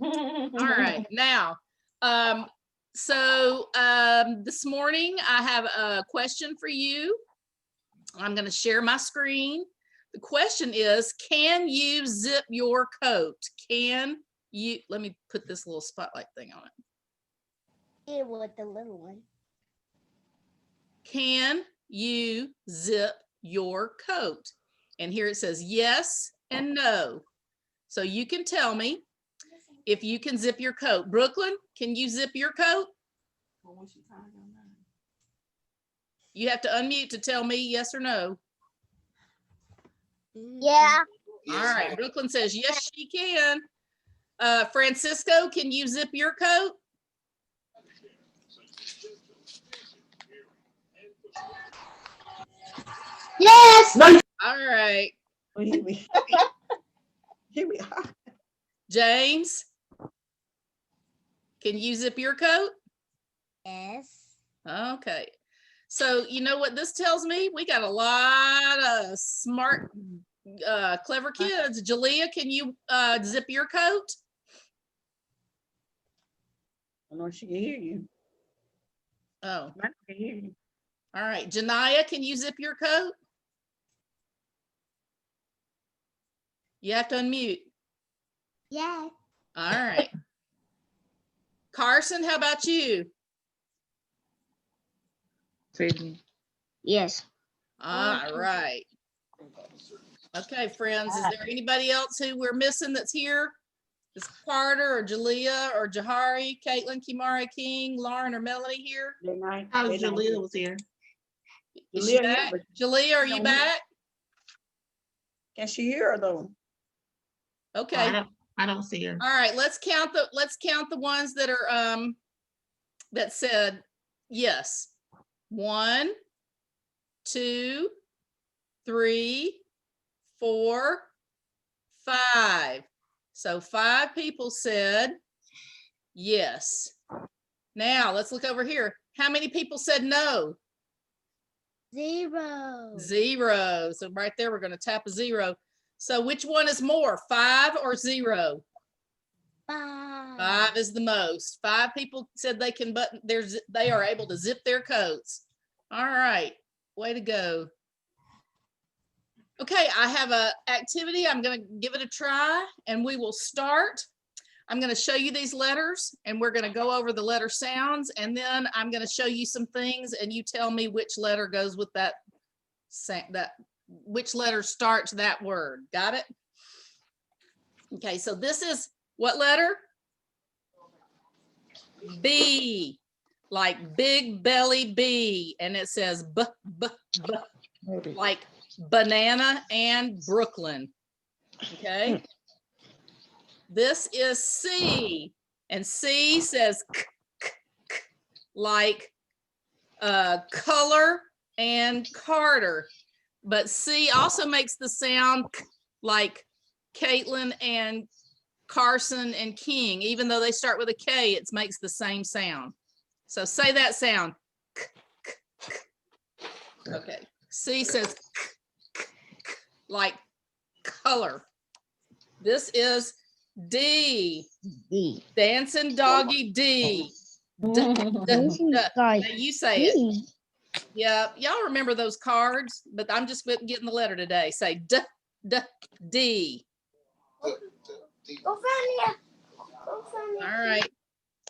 All right, now, this morning I have a question for you. I'm going to share my screen. The question is, can you zip your coat? Can you, let me put this little spotlight thing on it. It was the little one. Can you zip your coat? And here it says yes and no. So you can tell me if you can zip your coat. Brooklyn, can you zip your coat? You have to unmute to tell me yes or no. Yeah. All right, Brooklyn says yes, she can. Francisco, can you zip your coat? Yes. All right. Here we are. James, can you zip your coat? Yes. Okay. So you know what this tells me? We got a lot of smart, clever kids. Jalea, can you zip your coat? I know she can hear you. Oh, I can hear you. all right. Janaya, can you zip your coat? You have to unmute. Yes. All right. Carson, how about you? Yes. All right. Okay, friends, is there anybody else who we're missing that's here? Is Carter or Jalea or Jahari, Caitlin, Kimara, King, Lauren, or Melanie here? Jalea was here. Is she Jalea, yeah, back? but Jalea, are you don't- back? can she hear her though? Okay. I don't see her. All right, let's count the ones that are that said yes. 1, 2, 3, 4, 5. So 5 people said yes. Now let's look over here. How many people said no? 0. 0. So right there, we're going to tap a 0. So which one is more, 5 or 0? 5. 5 is the most. 5 people said they can button they are able to zip their coats. All right, way to go. Okay, I have a activity. I'm going to give it a try and we will start. I'm going to show you these letters and we're going to go over the letter sounds, and then I'm going to show you some things and you tell me which letter goes with that which letter starts that word. Got it? Okay, so this is what letter? B, like big belly B, and it says b, b, b, like banana and Brooklyn. Okay. This is C, and C says k, k, k, like color and Carter, but C also makes the sound k, like Caitlin and Carson and King. Even though they start with a K, it makes the same sound. So say that sound. K, k, k. Okay. C says k, k, k, like color. This is D. D. Dancing doggy D. Now you say it. Yeah, y'all remember those cards, but I'm just getting the letter today. Say D, D, D. Go find All right.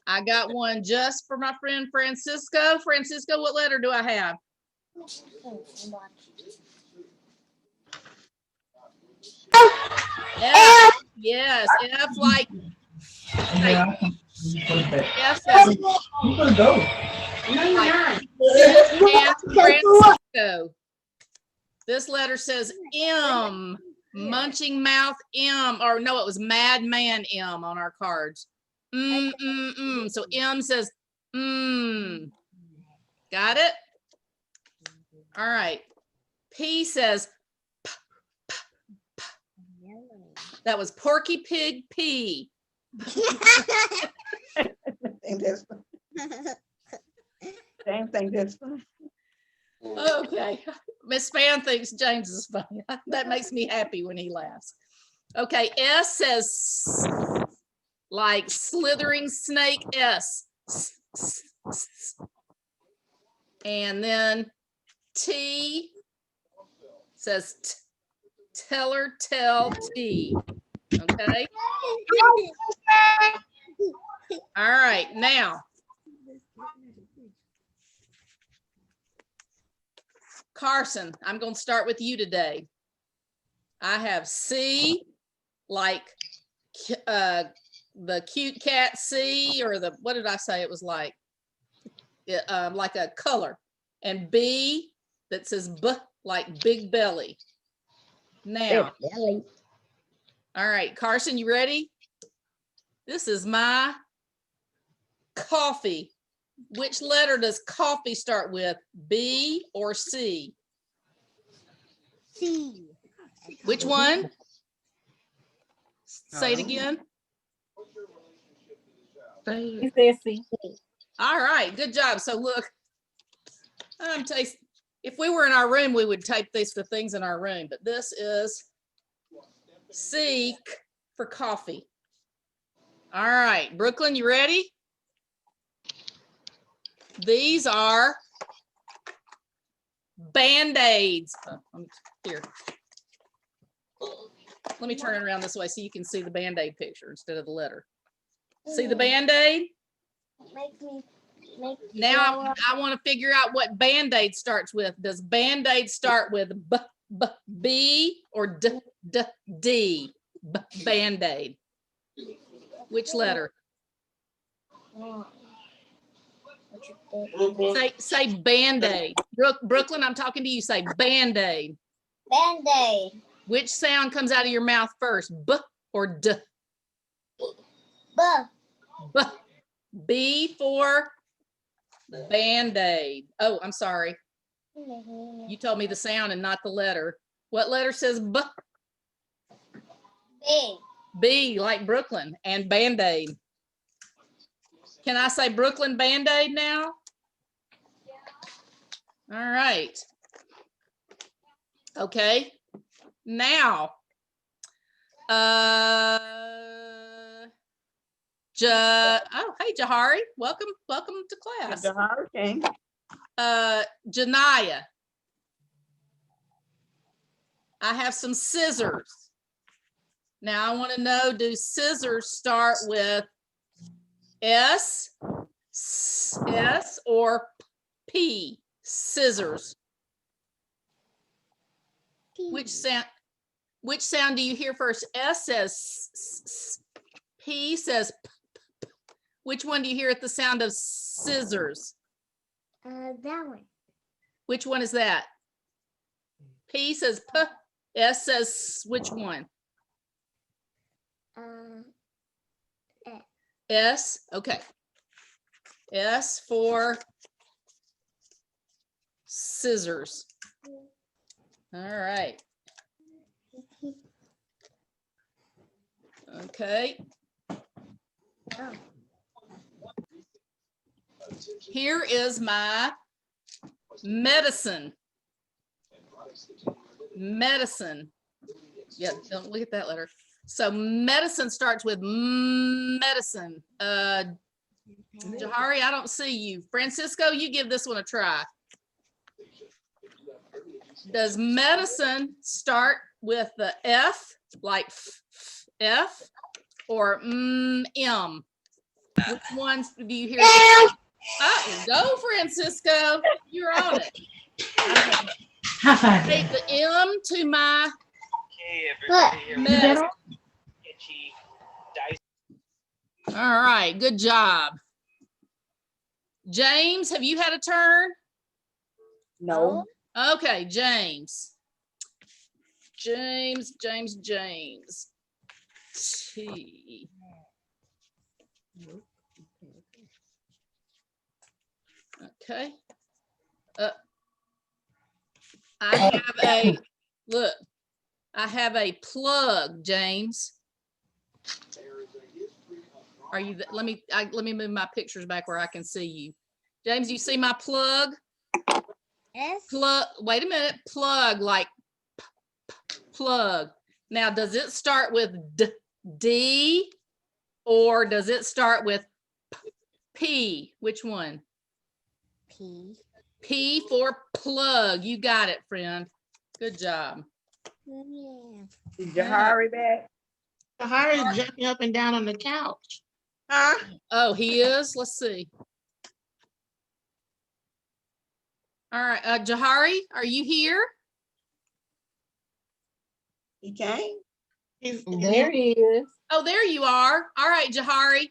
I got one just for my friend Francisco. Francisco, what letter do I have? F. Yes, F like F says like Francisco. This letter says M, munching mouth M, or no, it was madman M on our cards. So M says Got it? All right. P says p, p, p. That was Porky Pig P. Same thing. That's fine. Okay. Miss Span thinks James is funny. That makes me happy when he laughs. Okay. S says like slithering snake S. And then T says teller tell T. Okay. All right. Now, Carson, I'm going to start with you today. I have C, like the cute cat C, or the, what did I say it was like? Like a color. And B that says B, like big belly. Now, all right, Carson, you ready? This is my coffee. Which letter does coffee start with? B or C? C. Which one? Say it again. He said C. All right, good job. So look, if we were in our room, we would type these for things in our room, but this is C for coffee. All right, Brooklyn, you ready? These are Band-Aids. Here. Let me turn it around this way so you can see the Band-Aid picture instead of the letter. See the Band-Aid? Now I want to figure out what Band-Aid starts with. Does Band-Aid start with B or D? Band-Aid. Which letter? Say Band-Aid. Brooklyn, I'm talking to you. Say Band-Aid. Band-Aid. Which sound comes out of your mouth first? B or D? B. B. B for Band-Aid. Oh, I'm sorry. You told me the sound and not the letter. What letter says B? B. B, like Brooklyn, and Band-Aid. Can I say Brooklyn Band-Aid now? All right. Okay. Now, oh, hey, Jahari, welcome to class. The hurricane. Janaya, I have some scissors. Now I want to know, do scissors start with S or P? Scissors. Which sound do you hear first? S says P says P. Which one do you hear at the sound of scissors? That one. Which one is that? P says P. S says which one? S. Okay. S for scissors. All right. Okay. Here is my medicine. Medicine. Yeah, don't look at that letter. So medicine starts with medicine. Jahari, I don't see you. Francisco, you give this one a try. Does medicine start with the F, like F, or M? Which ones do you hear? Oh, go, Francisco. You're on it. High five. Take the M to my Is that medicine. all? All right, good job. James, have you had a turn? No. Okay, James. James. T. Okay. I have a plug, James. Are you, let me move my pictures back where I can see you. James, you see my plug? S. Plug, wait a minute, plug, like plug. Now, does it start with D Or does it start with P? Which one? P. P for plug. You got it, friend. Good job. Yeah. Is Jahari back? Jahari's jumping up and down on the couch. Huh? Oh, he is? Let's see. All right, Jahari, are you here? He came? There he is. Oh, there you are. All right, Jahari.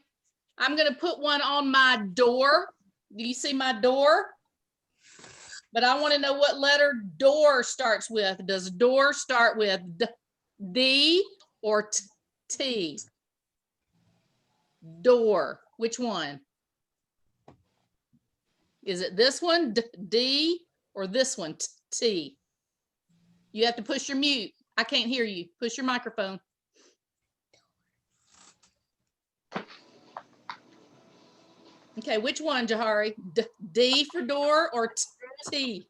I'm gonna put one on my door. Do you see my door? But I want to know what letter door starts with. Does door start with D or T? Door. Which one? Is it this one, D, or this one, T? You have to push your mute. I can't hear you. Push your microphone. Okay, which one, Jahari? D for door or T?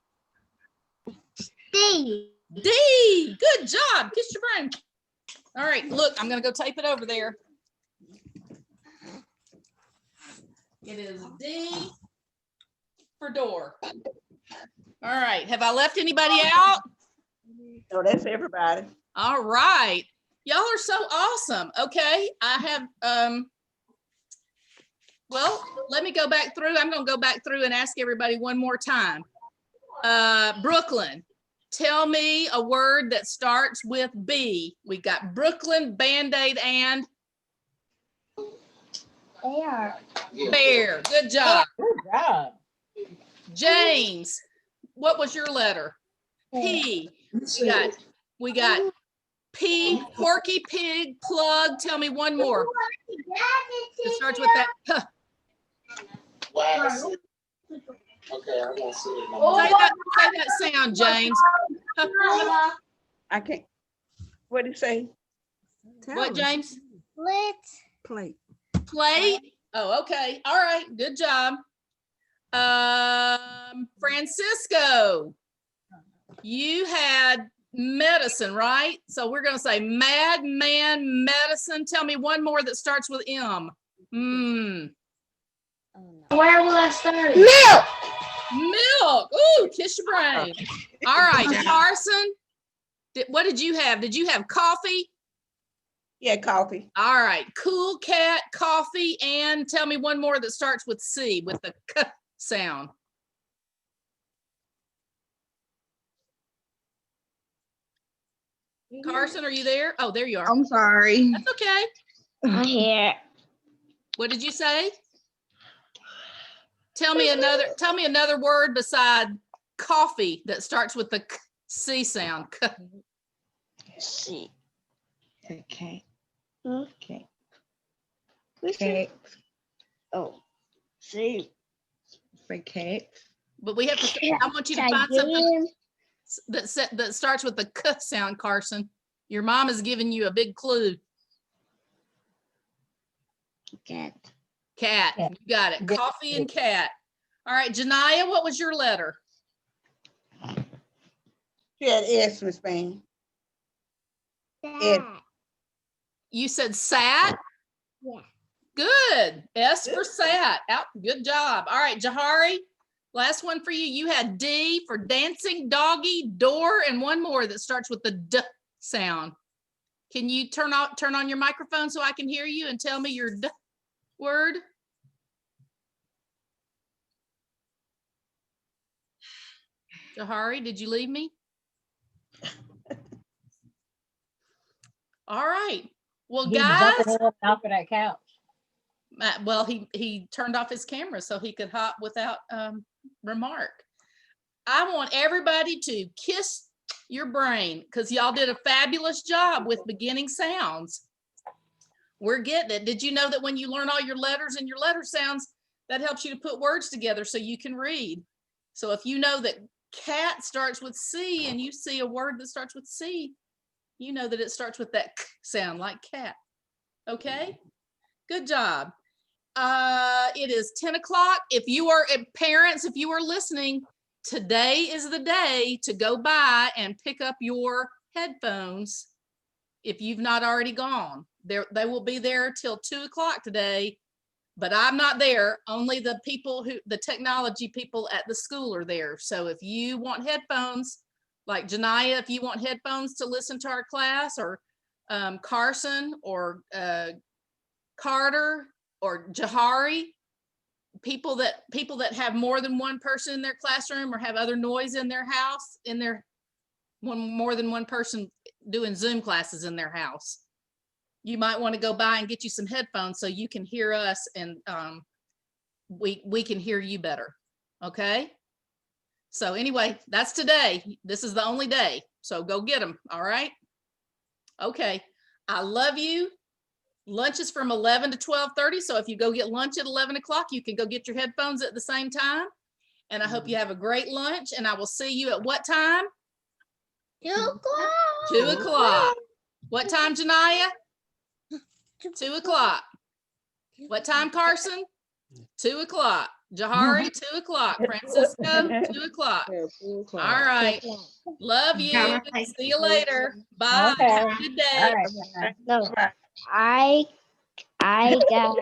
D. D. Good job. Kiss your brain. All right, look, I'm gonna go tape it over there. It is D for door. All right, have I left anybody out? No, that's everybody. All right, y'all are so awesome. Okay, I have, well, let me go back through. I'm gonna go back through and ask everybody one more time. Brooklyn, tell me a word that starts with B. We got Brooklyn, Band-Aid, and Bear. bear. Good job. Good job. James, what was your letter? P. We got P, Porky Pig, plug. Tell me one more. It starts with that. Huh. Okay, I'm gonna sit in Say that sound, James. I can't. What did he say? What, James? Split. Plate. Plate? Oh, okay. All right. Good job. Francisco, you had medicine, right? So we're going to say mad man medicine. Tell me one more that starts with M. Where will I start? Milk. Milk. Ooh, kiss your brain. All right, Carson, what did you have? Did you have coffee? Yeah, coffee. All right, cool cat, coffee, and tell me one more that starts with C, with the K sound. Carson, are you there? Oh, there you are. I'm sorry. That's okay. I'm here. What did you say? Tell me another word beside coffee that starts with the K, C sound. K. C. Okay. Okay. Cake. Oh, C. For cake. But we have to, I want you to find something that starts with the K sound, Carson. Your mom is giving you a big clue. Cat. Cat, you got it. Coffee and cat. All right, Janiyah, what was your letter? She had S, Miss Payne. Dad. You said sat? Yeah. Good. S for sat. Out. Good job. All right, Jahari, last one for you. You had D for dancing, doggy, door, and one more that starts with the D sound. Can you turn on your microphone so I can hear you and tell me your D word? Jahari, did you leave me? All right. Well, He's guys, jumping up off of that couch. well, he turned off his camera so he could hop without remark. I want everybody to kiss your brain because y'all did a fabulous job with beginning sounds. We're getting it. Did you know that when you learn all your letters and your letter sounds, that helps you to put words together so you can read? So if you know that cat starts with C and you see a word that starts with C, you know that it starts with that K sound like cat. Okay, good job. It is 10 o'clock. If you are parents, if you are listening, today is the day to go by and pick up your headphones if you've not already gone. They will be there till 2 o'clock today, but I'm not there. Only the people the technology people at the school are there. So if you want headphones, like Janiyah, if you want headphones to listen to our class, or Carson, or Carter, or Jahari, people that have more than one person in their classroom or have other noise in their house, more than one person doing Zoom classes in their house, you might want to go by and get you some headphones so you can hear us, and we can hear you better. Okay. So anyway, that's today. This is the only day. So go get them. All right. Okay. I love you. Lunch is from 11 to 12:30. So if you go get lunch at 11 o'clock, you can go get your headphones at the same time. And I hope you have a great lunch, and I will see you at what time? 2 o'clock. 2 o'clock. What time, Janiyah? 2 o'clock. What time, Carson? 2 o'clock. Jahari, 2 o'clock. Francisco, 2 o'clock. Yeah, 2 o'clock. All right. Love you. Bye. See you later. Bye. Okay. Have a good day. All right. No, I got